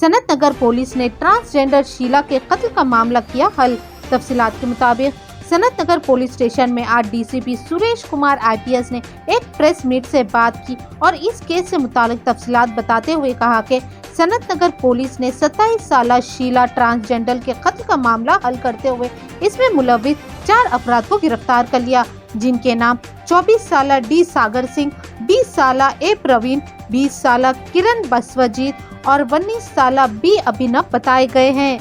सनत नगर police ने transgender Sheila के कत्ल का मामला किया हल। तफसीलात के मुताबिक सनत नगर पुलिस स्टेशन में आज डीसीपी सुरेश कुमार IPS ने एक प्रेस मीट से बात की और इस केस से मुतालिक तफसीलात बताते हुए कहा कि सनत नगर पुलिस ने 27 साला शीला ट्रांसजेंडर के कत्ल का मामला हल करते हुए इसमें मुलविस 4 अफराद को गिरफ्तार कर लिया, जिनके नाम 24 साला D सागर सिंह, 20 साला A प्रवीण, 20 साला किरण बसवजीत और 19 साला B अभिनव बताए गए हैं।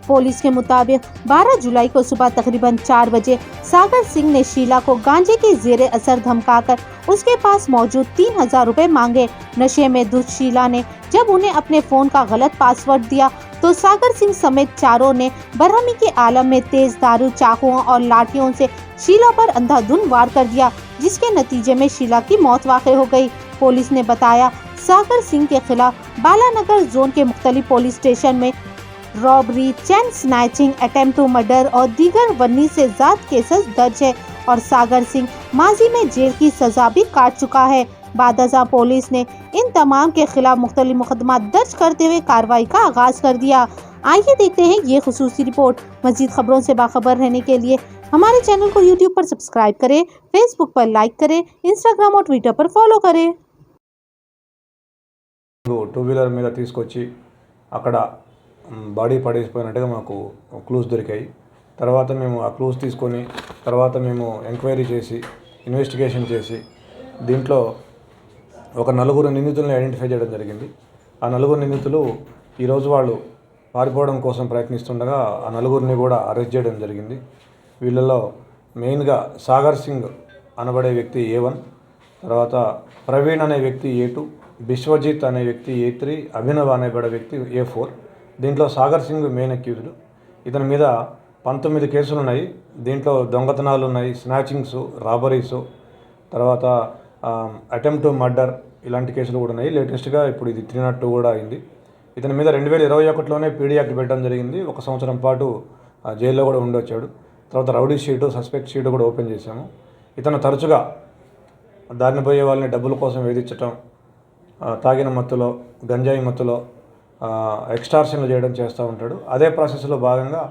पुलिस के मुताबिक 12 जुलाई को सुबह तकरीबन 4 बजे सागर सिंह ने शीला को गांजे के जेरे असर धमकाकर उसके पास मौजूद 3000 रुपए मांगे। नशे में धुत शीला ने जब उन्हें अपने फोन का गलत पासवर्ड दिया तो सागर सिंह समेत चारों ने बरहमी के आलम में तेज धारू चाकुओं और लाठियों से शीला पर अंधाधुंध वार कर दिया, जिसके नतीजे में शीला की मौत वाक़ हो गई। पुलिस ने बताया सागर सिंह के खिलाफ बालानगर जोन के मुख्तलिफ पुलिस स्टेशन में robbery, chain snatching, attempt to murder और दीगर 19 से ज़्यादा केसेस दर्ज है और सागर सिंह माजी में जेल की सजा भी काट चुका है। बादशाह पुलिस ने इन तमाम के खिलाफ मुख्तलिफ मुकदमा दर्ज करते हुए कार्रवाई का आगाज कर दिया। आइए देखते हैं ये खुसूसी रिपोर्ट। मज़ीद खबरों से बाखबर रहने के लिए हमारे चैनल को यूट्यूब पर सब्सक्राइब करें, फेसबुक पर लाइक करें, इंस्टाग्राम और ट्विटर पर फॉलो करें। టూ వీలర్ మీద తీసుకొచ్చి అక్కడ బాడీ పడేసిపోయినట్టుగా మాకు క్లూస్ దొరికాయి. తర్వాత మేము ఆ క్లూస్ తీసుకొని మేము ఎంక్వైరీ చేసి ఇన్వెస్టిగేషన్ చేసి దీంట్లో ఒక 4 నిందితులను ఐడెంటిఫై చేయడం జరిగింది. ఆ 4 నిందితులు ఈరోజు వాళ్ళు పారిపోవడం కోసం ప్రయత్నిస్తుండగా ఆ 4 కూడా అరెస్ట్ చేయడం జరిగింది. వీళ్ళలో మెయిన్గా సాగర్ సింగ్ అనబడే వ్యక్తి A1, తర్వాత ప్రవీణ్ అనే వ్యక్తి A2, బిశ్వజిత్ అనే వ్యక్తి A3, అభినవ్ అనేబడే వ్యక్తి A4. దీంట్లో సాగర్ సింగ్ మెయిన్ అక్యూజ్డ్. ఇతని మీద 19 కేసులు ఉన్నాయి. దీంట్లో దొంగతనాలు ఉన్నాయి, స్నాచింగ్స్, రాబరీస్, తర్వాత అటెంప్ట్ టు మర్డర్ ఇలాంటి కేసులు కూడా ఉన్నాయి. లేటెస్ట్గా ఇప్పుడు ఇది 302 కూడా అయింది. ఇతని మీద 2021లోనే PD యాక్ట్ పెట్టడం జరిగింది. 1 సంవత్సరం పాటు జైల్లో కూడా ఉండొచ్చాడు. తర్వాత రౌడీ షీటు, సస్పెక్ట్ షీటు కూడా ఓపెన్ చేశాము. ఇతను తరచుగా దారిన పోయే వాళ్ళని డబ్బుల కోసం వేధించటం, తాగిన మత్తులో, గంజాయి మత్తులో ఎక్స్టార్షన్లు చేయడం చేస్తూ ఉంటాడు. అదే ప్రాసెస్లో భాగంగా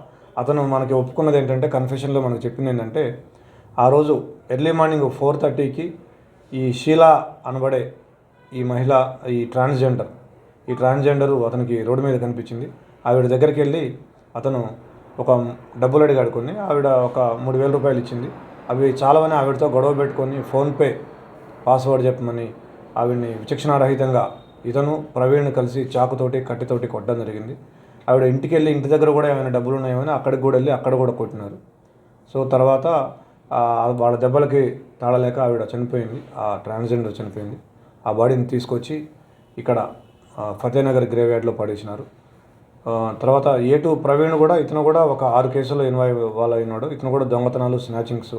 అతను మనకి ఒప్పుకున్నది ఏంటంటే, కన్ఫెషన్లో మనకు చెప్పింది ఏంటంటే, ఆ రోజు ఎర్లీ మార్నింగ్ 4:30కి ఈ షీలా అనబడే ఈ మహిళ, ఈ ట్రాన్స్జెండరు అతనికి రోడ్డు మీద కనిపించింది. ఆవిడ దగ్గరికి వెళ్ళి అతను ఒక డబ్బులు అడిగాడు కొన్ని. ఆవిడ ఒక 3000 రూపాయలు ఇచ్చింది. అవి చాలావని ఆవిడతో గొడవ పెట్టుకొని ఫోన్పే పాస్వర్డ్ చెప్పమని ఆవిడని విచక్షణారహితంగా ఇతను ప్రవీణ్ కలిసి చాకుతోటి, కట్టితోటి కొట్టడం జరిగింది. ఆవిడ ఇంటికి వెళ్ళి ఇంటి దగ్గర కూడా ఏమైనా డబ్బులు ఉన్నాయేమని అక్కడికి కూడా వెళ్ళి అక్కడ కూడా కొట్టినారు. సో తర్వాత వాళ్ళ దెబ్బలకి తాళలేక ఆవిడ చనిపోయింది. ఆ ట్రాన్స్జెండర్ చనిపోయింది. ఆ బాడీని తీసుకొచ్చి ఇక్కడ ఫతేనగర్ గ్రేవ్యార్డ్లో పడేసినారు. తర్వాత A2 ప్రవీణ్ కూడా, ఇతను కూడా ఒక 6 కేసుల్లో ఇన్వాల్వ్ అయినాడు. ఇతను కూడా దొంగతనాలు, స్నాచింగ్స్